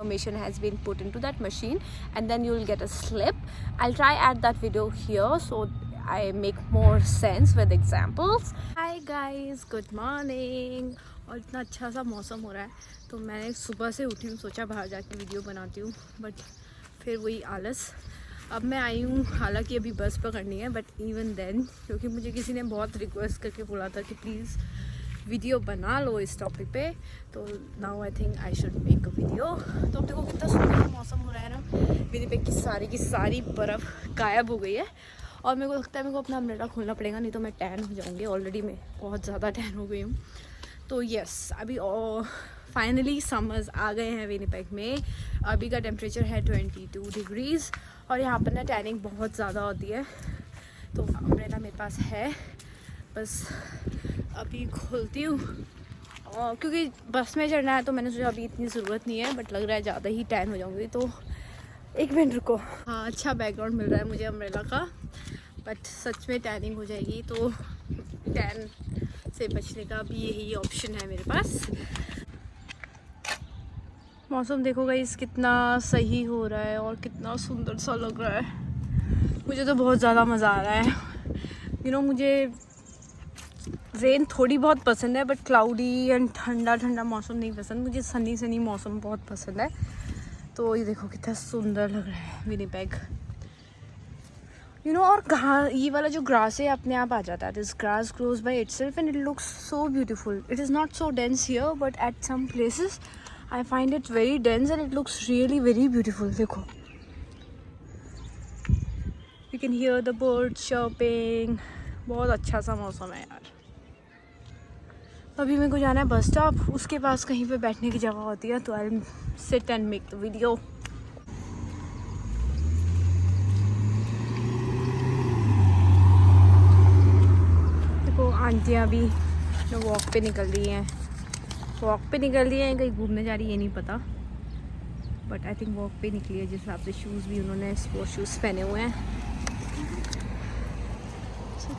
information has been put into that machine, and then you will get a slip. I'll try add that video here so I make more sense with examples. Hi guys, good morning. और इतना अच्छा सा मौसम हो रहा है तो मैंने सुबह से उठी हूँ, सोचा बाहर जाके वीडियो बनाती हूँ, बट फिर वही आलस। अब मैं आई हूँ, हालांकि अभी बस पकड़नी है, बट इवन देन क्योंकि मुझे किसी ने बहुत रिक्वेस्ट करके बोला था कि प्लीज़ वीडियो बना लो इस टॉपिक पे, तो now I think I should make a video. तो अब देखो कितना सुंदर मौसम हो रहा है ना, विनिपेग की सारी बर्फ़ गायब हो गई है और मेरे को लगता है मेरे को अपना अम्ब्रेला खोलना पड़ेगा, नहीं तो मैं टैन हो जाऊँगी। ऑलरेडी मैं बहुत ज़्यादा टैन हो गई हूँ। तो यस, अभी फाइनली समर्स आ गए हैं विनिपेग में। अभी का टेम्परेचर है 22 डिग्रीज़ और यहाँ पर ना टैनिंग बहुत ज़्यादा होती है, तो अम्ब्रेला मेरे पास है, बस अभी खोलती हूँ। और क्योंकि बस में चढ़ना है तो मैंने सोचा अभी इतनी ज़रूरत नहीं है, बट लग रहा है ज़्यादा ही टैन हो जाऊँगी, तो एक मिनट रुको। हाँ, अच्छा बैकग्राउंड मिल रहा है मुझे अम्ब्रेला का, बट सच में टैनिंग हो जाएगी, तो टैन से बचने का भी यही ऑप्शन है मेरे पास। मौसम देखो गाइस कितना सही हो रहा है और कितना सुंदर सा लग रहा है। मुझे तो बहुत ज़्यादा मज़ा आ रहा है। मुझे रेन थोड़ी बहुत पसंद है, बट क्लाउडी एंड ठंडा ठंडा मौसम नहीं पसंद। मुझे सनी मौसम बहुत पसंद है। तो ये देखो कितना सुंदर लग रहा है विनिपेग। और ये वाला जो ग्रास है अपने आप आ जाता है। This grass grows by itself and it looks so beautiful. It is not so dense here, but at some places I find it very dense and it looks really very beautiful. देखो, you can hear the birds chirping. बहुत अच्छा सा मौसम है यार। अभी मेरे को जाना है बस स्टॉप, उसके पास कहीं पे बैठने की जगह होती है, तो I sit and make the video. देखो आंटियाँ भी वॉक पे निकल रही हैं, कहीं घूमने जा रही है ये नहीं पता, बट आई थिंक वॉक पे निकली है। जिस हिसाब से शूज़ भी उन्होंने स्पोर्ट्स शूज़ पहने हुए हैं।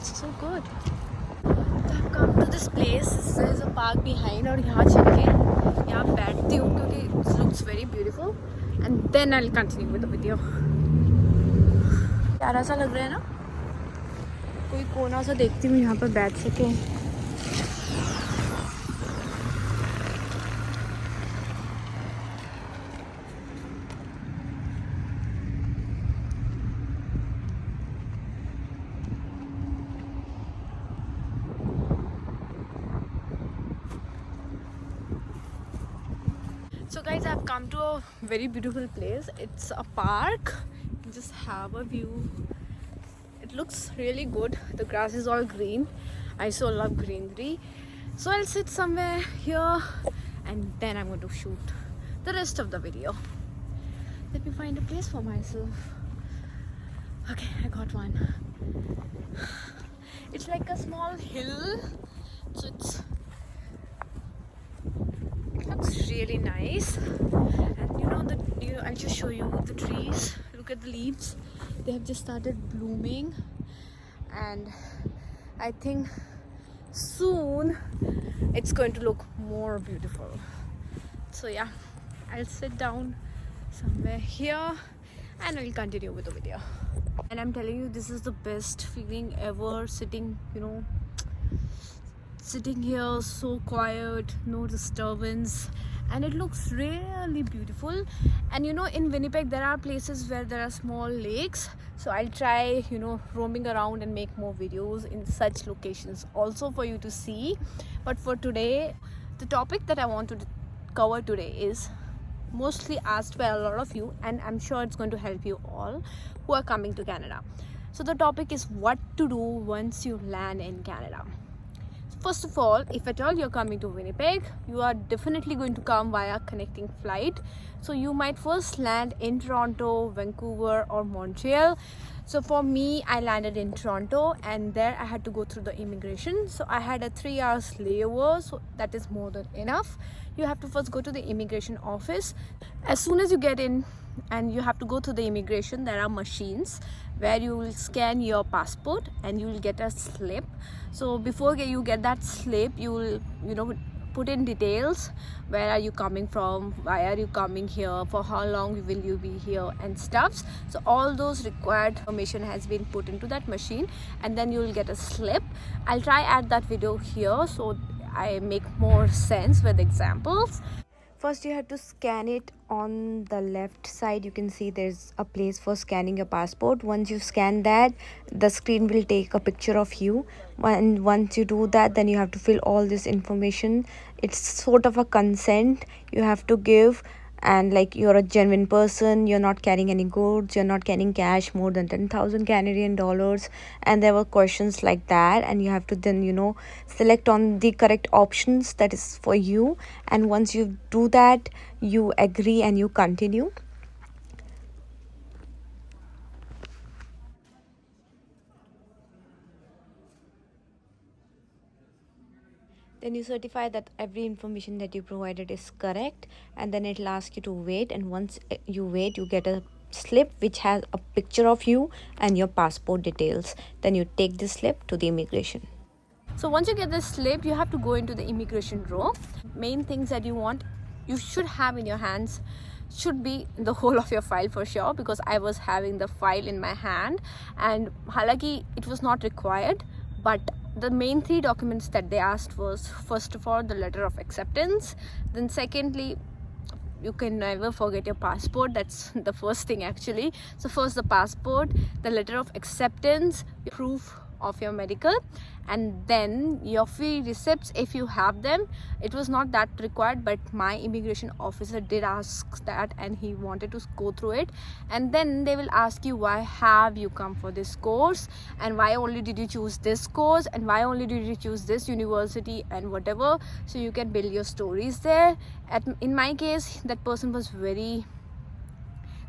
So good. Come to this place, there is a park behind, और यहाँ चल के यहाँ बैठती हूँ क्योंकि it looks very beautiful and then I will continue with the video. प्यारा सा लग रहा है ना, कोई कोना सा देखती हूँ यहाँ पर बैठ सके। So guys, I've come to a very beautiful place. It's a park. You can just have a view. It looks really good. The grass is all green. I so love greenery. So I'll sit somewhere here and then I'm going to shoot the rest of the video. Let me find a place for myself. Okay, I got one. It's like a small hill. So looks really nice, and I'll just show you the trees. Look at the leaves, they have just started blooming, and I think soon it's going to look more beautiful. So yeah, I'll sit down somewhere here and I'll continue with the video. And I'm telling you, this is the best feeling ever, sitting here so quiet, no disturbance, and it looks really beautiful. And in Winnipeg there are places where there are small lakes, so I'll try roaming around and make more videos in such locations also for you to see. But for today, the topic that I want to cover today is mostly asked by a lot of you, and I'm sure it's going to help you all who are coming to Canada. So the topic is what to do once you land in Canada. First of all, if at all you're coming to Winnipeg, you are definitely going to come via connecting flight. So you might first land in Toronto, Vancouver or Montreal. So for me, I landed in Toronto, and there I had to go through the immigration. So I had a 3 hours layover, so that is more than enough. You have to first go to the immigration office. As soon as you get in and you have to go to the immigration, there are machines where you will scan your passport and you will get a slip. So before you get that slip, you will put in details. Where are you coming from, why are you coming here, for how long will you be here, and stuffs. So all those required information has been put into that machine, and then you will get a slip. I'll try add that video here so I make more sense with examples. First you have to scan it. On the left side you can see there's a place for scanning your passport. Once you scan that, the screen will take a picture of you, and once you do that, then you have to fill all this information. It's sort of a consent you have to give, and like you're a genuine person, you're not carrying any goods, you're not carrying cash more than 10,000 Canadian dollars, and there were questions like that, and you have to then select on the correct options that is for you. And once you do that, you agree and you continue. Then you certify that every information that you provided is correct, and then it'll ask you to wait. And once you wait, you get a slip which has a picture of you and your passport details. Then you take this slip to the immigration. So once you get this slip, you have to go into the immigration row. Main things that you should have in your hands should be the whole of your file for sure, because I was having the file in my hand, and halaki it was not required, but the main 3 documents that they asked was, first of all, the letter of acceptance. Then secondly, you can never forget your passport. That's the first thing actually. So first the passport, the letter of acceptance, proof of your medical, and then your fee receipts if you have them. It was not that required, but my immigration officer did ask that, and he wanted to go through it. And then they will ask you, why have you come for this course, and why only did you choose this course, and why only did you choose this university, and whatever. So you can build your stories there. In my case, that person was very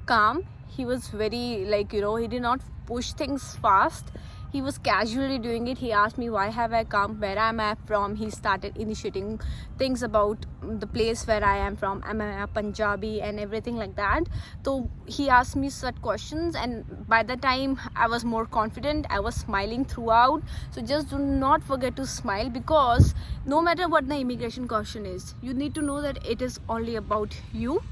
calm. He was very he did not push things fast. He was casually doing it. He asked me, why have I come, where am I from. He started initiating things about the place where I am from. Am I a Punjabi, and everything like that. So he asked me such questions, and by the time I was more confident, I was smiling throughout. So just do not forget to smile, because no matter what the immigration question is, you need to know that it is only about you.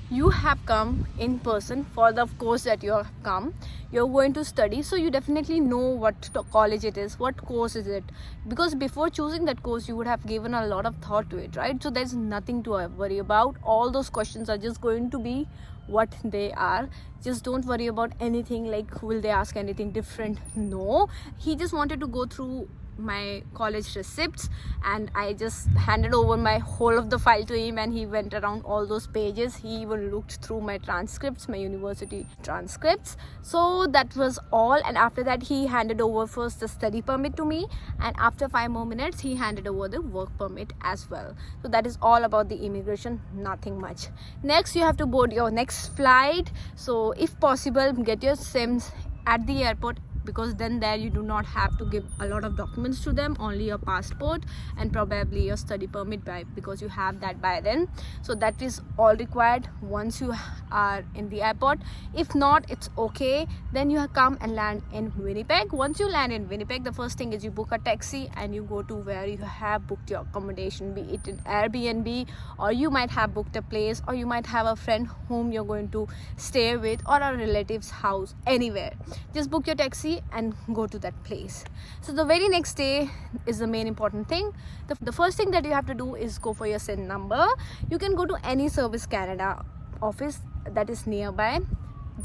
You have come in person for the course that you have come. You're going to study, so you definitely know what college it is, what course is it, because before choosing that course you would have given a lot of thought to it, right? So there's nothing to worry about. All those questions are just going to be what they are. Just don't worry about anything like will they ask anything different. No, he just wanted to go through my college receipts, and I just handed over my whole of the file to him, and he went around all those pages. He even looked through my transcripts, my university transcripts. So that was all. And after that, he handed over first the study permit to me, and after 5 more minutes he handed over the work permit as well. So that is all about the immigration, nothing much. Next, you have to board your next flight. So if possible, get your SIMs at the airport, because then there you do not have to give a lot of documents to them, only your passport and probably your study permit, because you have that by then. So that is all required once you are in the airport. If not, it's okay. Then you come and land in Winnipeg. Once you land in Winnipeg, the first thing is you book a taxi and you go to where you have booked your accommodation, be it an Airbnb, or you might have booked a place, or you might have a friend whom you're going to stay with, or a relative's house, anywhere. Just book your taxi and go to that place. So the very next day is the main important thing. The first thing that you have to do is go for your SIN number. You can go to any Service Canada office that is nearby.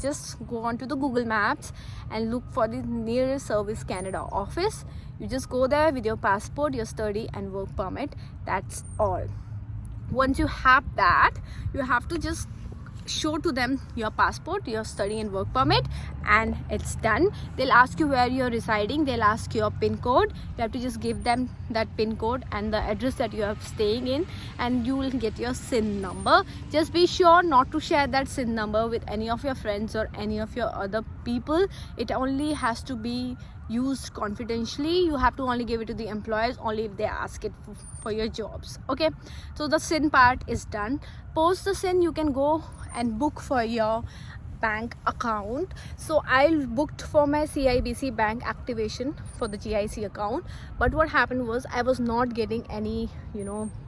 Just go on to the Google Maps and look for the nearest Service Canada office. You just go there with your passport, your study and work permit. That's all. Once you have that, you have to just show to them your passport, your study and work permit, and it's done. They'll ask you where you're residing. They'll ask your PIN code. You have to just give them that PIN code and the address that you are staying in, and you will get your SIN number. Just be sure not to share that SIN number with any of your friends or any of your other people. It only has to be used confidentially. You have to only give it to the employers only if they ask it for your jobs. Okay, so the SIN part is done. Post the SIN, you can go and book for your bank account. So I booked for my CIBC bank activation for the GIC account, but what happened was I was not getting any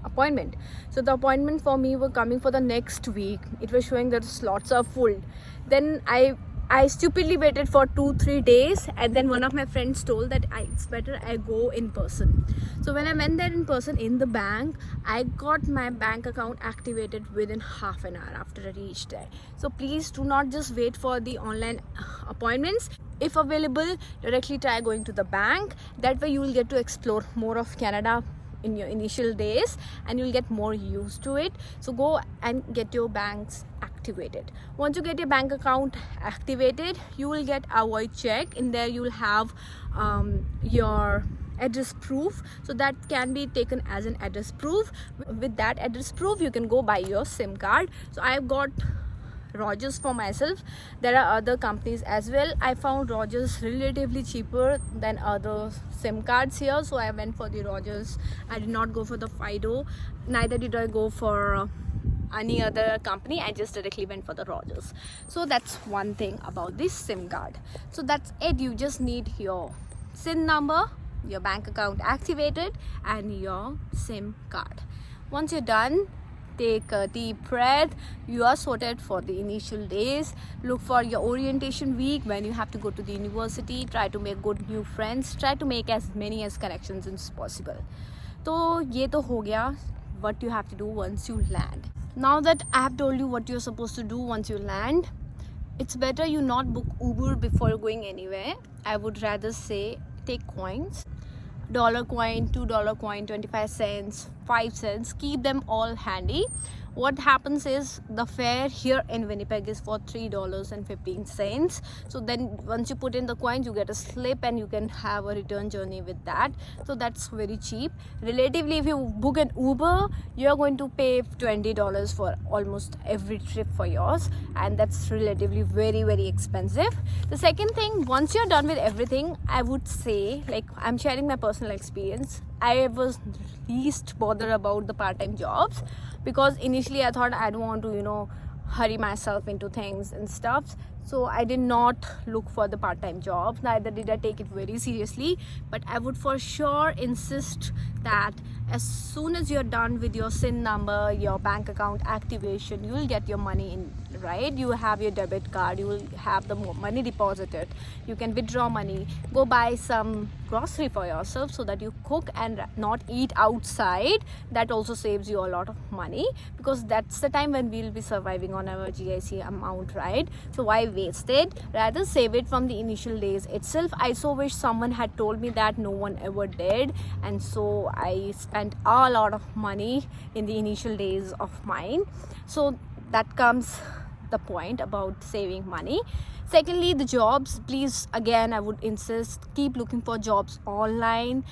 appointment. So the appointment for me were coming for the next week. It was showing that the slots are full. Then I stupidly waited for 2-3 days, and then one of my friends told that it's better I go in person. So when I went there in person in the bank, I got my bank account activated within half an hour after I reached there. So please do not just wait for the online appointments. If available, directly try going to the bank. That way you will get to explore more of Canada in your initial days, and you'll get more used to it. So go and get your banks activated. Once you get your bank account activated, you will get a void check. In there you'll have your address proof, so that can be taken as an address proof. With that address proof, you can go buy your SIM card. So I've got Rogers for myself. There are other companies as well. I found Rogers relatively cheaper than other SIM cards here, so I went for the Rogers. I did not go for the Fido, neither did I go for any other company. I just directly went for the Rogers. So that's one thing about this SIM card. So that's it. You just need your SIM number, your bank account activated, and your SIM card. Once you're done, take a deep breath. You are sorted for the initial days. Look for your orientation week when you have to go to the university. Try to make good new friends. Try to make as many as connections as possible. So ye to ho gaya what you have to do once you land. Now that I have told you what you're supposed to do once you land, it's better you not book Uber before going anywhere. I would rather say take coins. $1 coin, $2 coin, 25 cents, 5 cents, keep them all handy. What happens is the fare here in Winnipeg is for $3.15. So then once you put in the coins, you get a slip and you can have a return journey with that. So that's very cheap. Relatively, if you book an Uber, you're going to pay $20 for almost every trip for yours, and that's relatively very, very expensive. The second thing, once you're done with everything, I would say, like I'm sharing my personal experience, I was least bothered about the part-time jobs, because initially I thought I don't want to hurry myself into things and stuff. So I did not look for the part-time jobs, neither did I take it very seriously. But I would for sure insist that as soon as you're done with your SIN number, your bank account activation, you will get your money in, right? You have your debit card, you will have the money deposited, you can withdraw money, go buy some grocery for yourself so that you cook and not eat outside. That also saves you a lot of money, because that's the time when we'll be surviving on our GIC amount, right? So why waste it? Rather save it from the initial days itself. I so wish someone had told me that. No one ever did, and so I spent a lot of money in the initial days of mine. So that comes the point about saving money. Secondly, the jobs, please, again I would insist, keep looking for jobs online.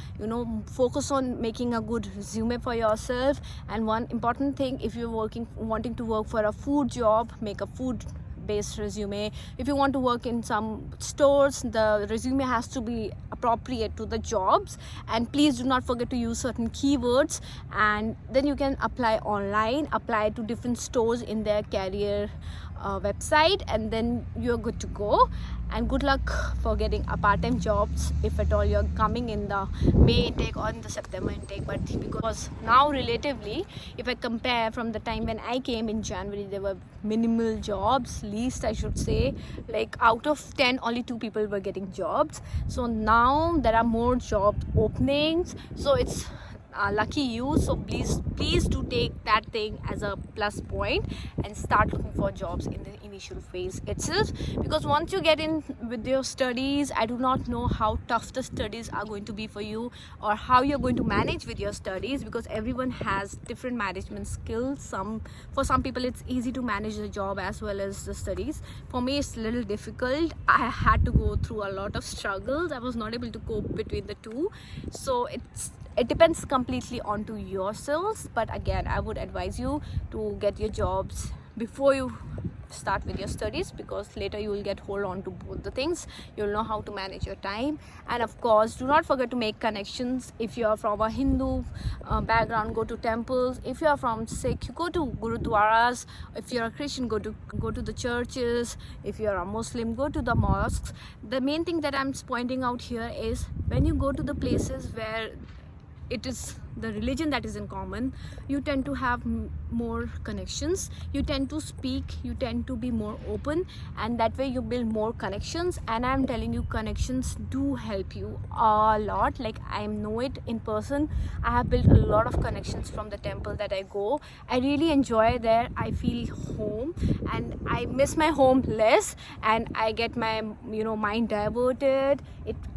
Focus on making a good resume for yourself. And one important thing, if you're wanting to work for a food job, make a food based resume. If you want to work in some stores, the resume has to be appropriate to the jobs, and please do not forget to use certain keywords. And then you can apply online, apply to different stores in their career website, and then you're good to go. And good luck for getting a part-time jobs if at all you're coming in the May intake or in the September intake. But because now relatively, if I compare from the time when I came in January, there were minimal jobs, least I should say, like out of 10 only 2 people were getting jobs. So now there are more job openings, so it's lucky you. So please do take that thing as a plus point and start looking for jobs in the initial phase itself, because once you get in with your studies, I do not know how tough the studies are going to be for you, or how you're going to manage with your studies, because everyone has different management skills. For some people it's easy to manage the job as well as the studies. For me it's a little difficult. I had to go through a lot of struggles. I was not able to cope between the two. So it depends completely onto yourselves. But again, I would advise you to get your jobs before you start with your studies, because later you will get hold on to both the things. You'll know how to manage your time. And of course, do not forget to make connections. If you are from a Hindu background, go to temples. If you are from Sikh, go to gurudwaras. If you're a Christian, go to the churches. If you're a Muslim, go to the mosques. The main thing that I'm pointing out here is, when you go to the places where it is the religion that is in common, you tend to have more connections, you tend to speak, you tend to be more open, and that way you build more connections. And I'm telling you, connections do help you a lot. Like, I know it in person. I have built a lot of connections from the temple that I go. I really enjoy there. I feel home, and I miss my home less, and I get my mind diverted.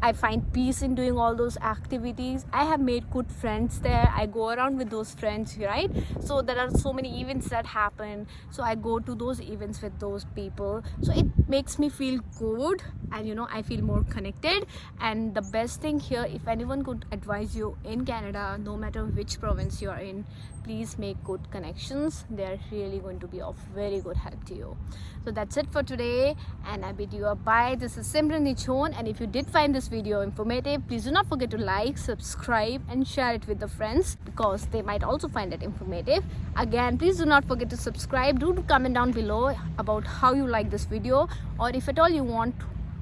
I find peace in doing all those activities. I have made good friends there. I go around with those friends, right? So there are so many events that happen, so I go to those events with those people. So it makes me feel good, and I feel more connected. And the best thing here, if anyone could advise you in Canada, no matter which province you are in, please make good connections. They're really going to be of very good help to you. So that's it for today, and I bid you a bye. This is Simran Nichon, and if you did find this video informative, please do not forget to like, subscribe, and share it with the friends, because they might also find it informative. Again, please do not forget to subscribe. Do comment down below about how you like this video, or if at all you want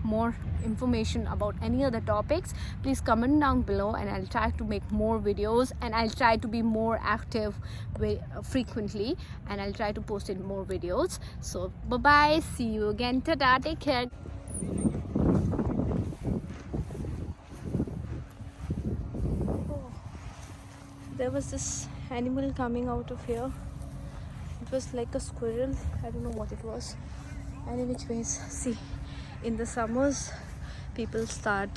more information about any other topics, please comment down below, and I'll try to make more videos, and I'll try to be more active frequently, and I'll try to post in more videos. So bye bye, see you again, ta-ta, take care. There was this animal coming out of here. It was like a squirrel. I don't know what it was. Any which ways, see, in the summers people start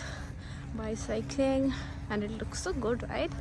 bicycling, and it looks so good, right?